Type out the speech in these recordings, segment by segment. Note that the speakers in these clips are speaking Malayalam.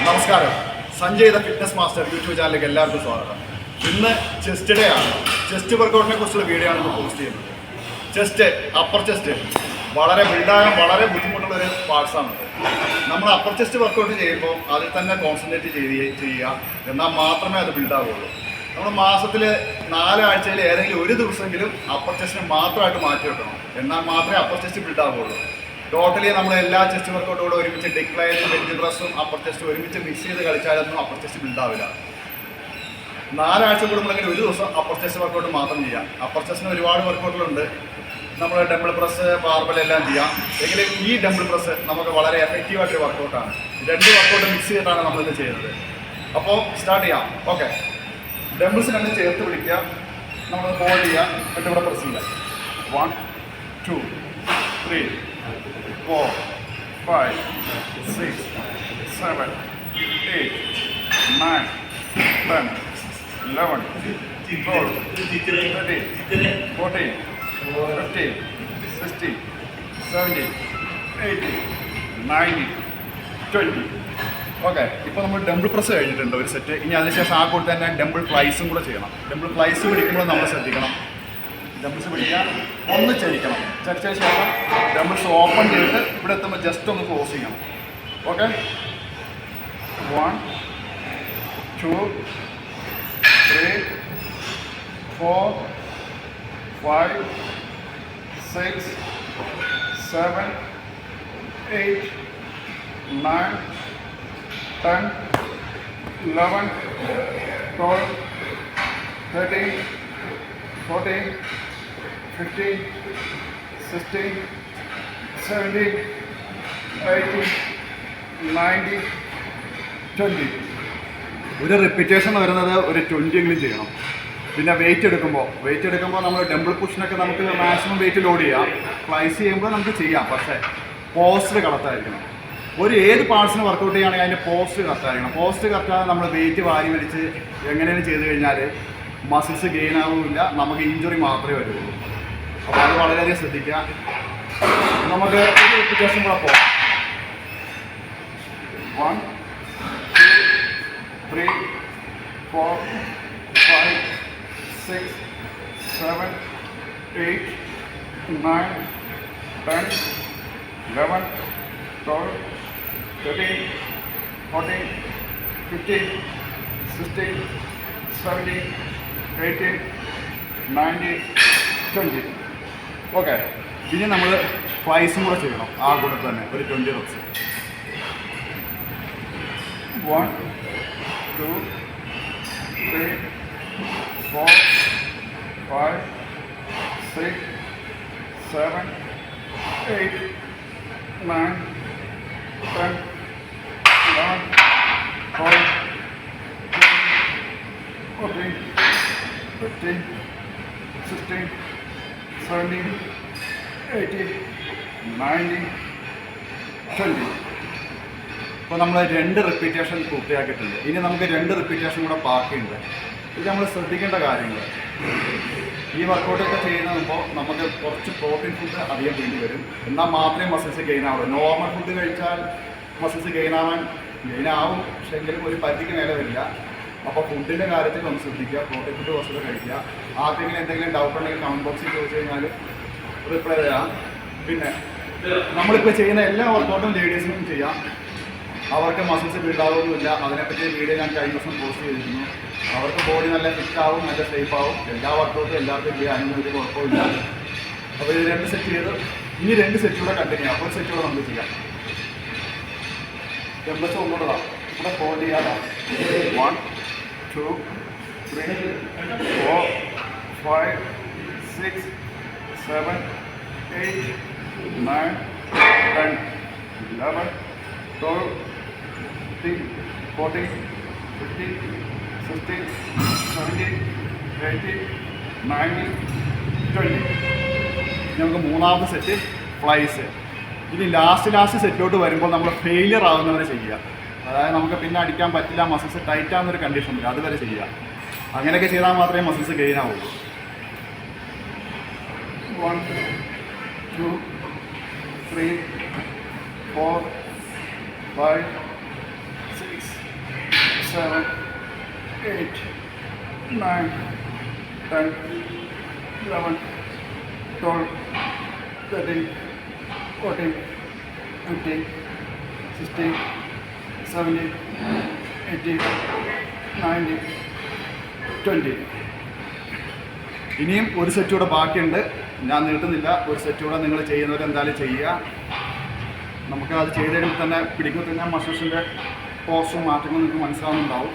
നമസ്കാരം. Sanjay the fitness master YouTube ചാനലിലേക്ക് എല്ലാവർക്കും സ്വാഗതം. ഇന്ന് ചെസ്റ്റ് ഡേ ആണ്. ചെസ്റ്റ് വർക്കൗട്ടിനെ കുറിച്ചുള്ള വീഡിയോ ആണ് ഇപ്പോൾ പോസ്റ്റ് ചെയ്യുന്നത്. ചെസ്റ്റ്, അപ്പർ ചെസ്റ്റ് വളരെ ബിൽഡാകാൻ വളരെ ബുദ്ധിമുട്ടുള്ളൊരു പാർട്സാണ്. നമ്മൾ അപ്പർ ചെസ്റ്റ് വർക്കൗട്ട് ചെയ്യുമ്പോൾ അതിൽ തന്നെ കോൺസെൻട്രേറ്റ് ചെയ്യുക, എന്നാൽ മാത്രമേ അത് ബിൽഡാകുള്ളൂ. നമ്മൾ മാസത്തിൽ 4 ആഴ്ചയിൽ ഏതെങ്കിലും ഒരു ദിവസമെങ്കിലും അപ്പർ ചെസ്റ്റിനെ മാത്രമായിട്ട് മാറ്റി വെക്കണം, എന്നാൽ മാത്രമേ അപ്പർ ചെസ്റ്റ് ബിൽഡാകുള്ളൂ. ടോട്ടലി നമ്മൾ എല്ലാ ചെസ്റ്റ് വർക്കൗട്ടോടും ഒരുമിച്ച് ഡിക്ലൈനും ബെഞ്ച് പ്രസ്സും അപ്പർ ചെസ്റ്റ് ഒരുമിച്ച് മിക്സ് ചെയ്ത് കളിച്ചാലൊന്നും അപ്പർ ചെസ്റ്റ് ബിൽഡാവില്ല. 4 ആഴ്ച കൂടുമ്പോഴെങ്കിലും ഒരു ദിവസം അപ്പർ ചെസ്റ്റ് വർക്കൗട്ട് മാത്രം ചെയ്യാം. അപ്പർ ചെസ്റ്റിന് ഒരുപാട് വർക്കൗട്ടുകളുണ്ട്. നമ്മൾ ഡംബിൾ പ്രസ്, ബാർബൽ എല്ലാം ചെയ്യാം. എങ്കിലും ഈ ഡംബിൾ പ്രസ് നമുക്ക് വളരെ എഫക്റ്റീവായിട്ടൊരു വർക്കൗട്ടാണ്. 2 വർക്കൗട്ട് മിക്സ് ചെയ്തിട്ടാണ് നമ്മളിത് ചെയ്യുന്നത്. അപ്പോൾ സ്റ്റാർട്ട് ചെയ്യാം. ഓക്കെ, ഡംബിൾസ് 2 ചേർത്ത് പിടിക്കുക, നമ്മൾ ഹോൾഡ് ചെയ്യുക, എന്നിട്ട് ഇവിടെ പ്രസ് ചെയ്യുക. 1 2 3 4 5 6 7 8 9 10 11 12 13 14 15 16 17 18 19 20. ഓക്കെ, ഇപ്പോൾ നമ്മൾ ഡംബിൾ പ്രസ് കഴിഞ്ഞിട്ടുണ്ട് ഒരു സെറ്റ്. ഇനി അതിനുശേഷം ആ കൂടെ തന്നെ ഡംബിൾ ഫ്ലൈസും കൂടെ ചെയ്യണം. ഡംബിൾ ഫ്ലൈസ് പിടിക്കുമ്പോൾ നമ്മൾ ശ്രദ്ധിക്കണം. ഡംബിൾസ് പിടിക്കാൻ ഒന്ന് ചരിക്കണം. ചരിച്ചതിന് ശേഷം ഡംബിൾസ് ഓപ്പൺ ചെയ്തിട്ട് ഇവിടെ എത്തുമ്പോൾ ജസ്റ്റ് ഒന്ന് ക്ലോസ് ചെയ്യണം. ഓക്കെ, 1 2 3 4 5 6 7 8 9 10 11 12 13 14 15 16 17 18 19 20. ഒരു റിപ്പീറ്റേഷൻ വരുന്നത് ഒരു 20 എങ്കിലും ചെയ്യണം. പിന്നെ വെയിറ്റ് എടുക്കുമ്പോൾ നമ്മൾ ഡംബിൾ പുഷിനൊക്കെ നമുക്ക് മാക്സിമം വെയിറ്റ് ലോഡ് ചെയ്യാം. ഫ്ലൈസ് ചെയ്യുമ്പോൾ നമുക്ക് ചെയ്യാം, പക്ഷേ പോസ്റ്റർ കറക്റ്റായിരിക്കണം. ഏത് പാർട്സിന് വർക്കൗട്ട് ചെയ്യുകയാണെങ്കിൽ അതിൻ്റെ പോസ്റ്റ് കറക്റ്റായിരിക്കണം. പോസ്റ്റ് കറക്റ്റാതെ നമ്മൾ വെയിറ്റ് വാരി വലിച്ച് എങ്ങനെയാണ് ചെയ്ത് കഴിഞ്ഞാൽ മസിൽസ് ഗെയിൻ ആവുന്നില്ല, നമുക്ക് ഇഞ്ചുറി മാത്രമേ വരുള്ളൂ. അപ്പോൾ അത് വളരെയധികം ശ്രദ്ധിക്കുക. നമുക്ക് ഒരു റിപ്പീറ്റേഷൻ കൂടെ പോകാം. 1 2 3 4 5 6 7 8 9 10 11 12 13 14 15 16 17 18 19 20. ഓക്കെ, ഇനി നമ്മൾ ഫ്ലൈസും കൂടെ ചെയ്യണം. ആ കൂടെ തന്നെ ഒരു 20 റെപ്സ്. 1 2 3 4 5 6 7 8 9 10 11 12 13 15 16 17 18 19 20. ഇപ്പോൾ നമ്മൾ 2 റിപ്പീറ്റേഷൻ പൂർത്തിയാക്കിയിട്ടുണ്ട്. ഇനി നമുക്ക് 2 റിപ്പീറ്റേഷൻ കൂടെ ബാക്കിയുണ്ട്. ഇത് നമ്മൾ ശ്രദ്ധിക്കേണ്ട കാര്യങ്ങൾ. ഈ വർക്കൗട്ടൊക്കെ ചെയ്യുമ്പോൾ നമുക്ക് കുറച്ച് പ്രോട്ടീൻ ഫുഡ് അധികം വേണ്ടി വരും, എന്നാൽ മാത്രമേ മസിൽസ് ഗെയിൻ ആവുള്ളൂ. നോർമൽ ഫുഡ് കഴിച്ചാൽ മസിൽസ് ഗെയിൻ ആവും, പക്ഷേ എങ്കിലും ഒരു പരിധിക്ക് മേലെ വരില്ല. അപ്പോൾ ഫുഡിൻ്റെ കാര്യത്തിൽ ഒന്ന് ശ്രദ്ധിക്കുക. പ്രോട്ടീൻ ഫുഡ് കുറച്ചുകൂടെ കഴിക്കുക. ആർക്കെങ്കിലും എന്തെങ്കിലും ഡൗട്ട് ഉണ്ടെങ്കിൽ കമൻറ്റ് ബോക്സിൽ ചോദിച്ചു കഴിഞ്ഞാൽ റിപ്ലൈ തരാം. പിന്നെ നമ്മളിപ്പോൾ ചെയ്യുന്ന എല്ലാ വർക്കൗട്ടും ലേഡീസിനും ചെയ്യാം. അവർക്ക് മസിൽസ് ബിൽഡാവുമൊന്നുമില്ല. അതിനെപ്പറ്റി വീഡിയോ ഞാൻ കഴിഞ്ഞ ദിവസം പോസ്റ്റ് ചെയ്തിരുന്നു. അവർക്ക് ബോഡി നല്ല ഫിറ്റാവും, നല്ല ഷേപ്പാവും. എല്ലാ വർക്കൗട്ടും എല്ലാവർക്കും ചെയ്യാനൊന്നും ഒരു കുഴപ്പമില്ല. അപ്പോൾ ഇത് 2 സെറ്റ് ചെയ്ത് ഇനി 2 സെറ്റ് കൂടെ കണ്ടിന്യൂ ചെയ്യാം. അപ്പോൾ സെറ്റ് കൂടെ നമുക്ക് ചെയ്യാം. ഡംബിൾസ് ഒന്നുകൂടെ ഇവിടെ ഹോൾഡ് ചെയ്യാതാണ്. 1 2 3 4 5 6 7 8 9 10 11 12 13 14 15 16 17 18 19 20. നമുക്ക് 3ാമത്തെ സെറ്റ് ഫ്ലൈസ്. ഇനി ലാസ്റ്റ് സെറ്റിലോട്ട് വരുമ്പോൾ നമ്മൾ ഫെയിലിയർ ആകുന്നവരെ ചെയ്യുക. അതായത് നമുക്ക് പിന്നെ അടിക്കാൻ പറ്റില്ല, മസിൽസ് ടൈറ്റ് ആകുന്നൊരു കണ്ടീഷൻ ഉണ്ട്, അതുവരെ ചെയ്യുക. അങ്ങനെയൊക്കെ ചെയ്താൽ മാത്രമേ മസിൽസ് ഗെയിൻ ആവുള്ളൂ. 1 2 3 4 5 6 7, 8, 9, 10, 11, 12, 13, 14, 15, 16, 17, 18, 19, 20. ഇനിയും ഒരു സെറ്റ് കൂടെ ബാക്കിയുണ്ട്. ഞാൻ നീട്ടുന്നില്ല. ഒരു സെറ്റ് കൂടെ നിങ്ങൾ ചെയ്യുന്നവർ എന്തായാലും ചെയ്യുക. നമുക്ക് അത് ചെയ്ത് കഴിയുമ്പോൾ തന്നെ പിടിക്കുമ്പോൾ തന്നെ മസിൽസിൻ്റെ പോസ്റ്റും മാറ്റങ്ങളും നിങ്ങൾക്ക് മനസ്സിലാവുന്നുണ്ടാവും.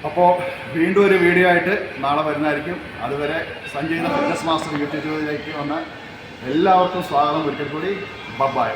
അപ്പോൾ വീണ്ടും ഒരു വീഡിയോ ആയിട്ട് നാളെ വരുന്നതായിരിക്കും. അതുവരെ സഞ്ജയ് ദ ഫിറ്റ്നസ് മാസ്റ്റർ യൂട്യൂബിലേക്ക് വന്ന എല്ലാവർക്കും സ്വാഗതം. ഒരിക്കൽ കൂടി ബൈ.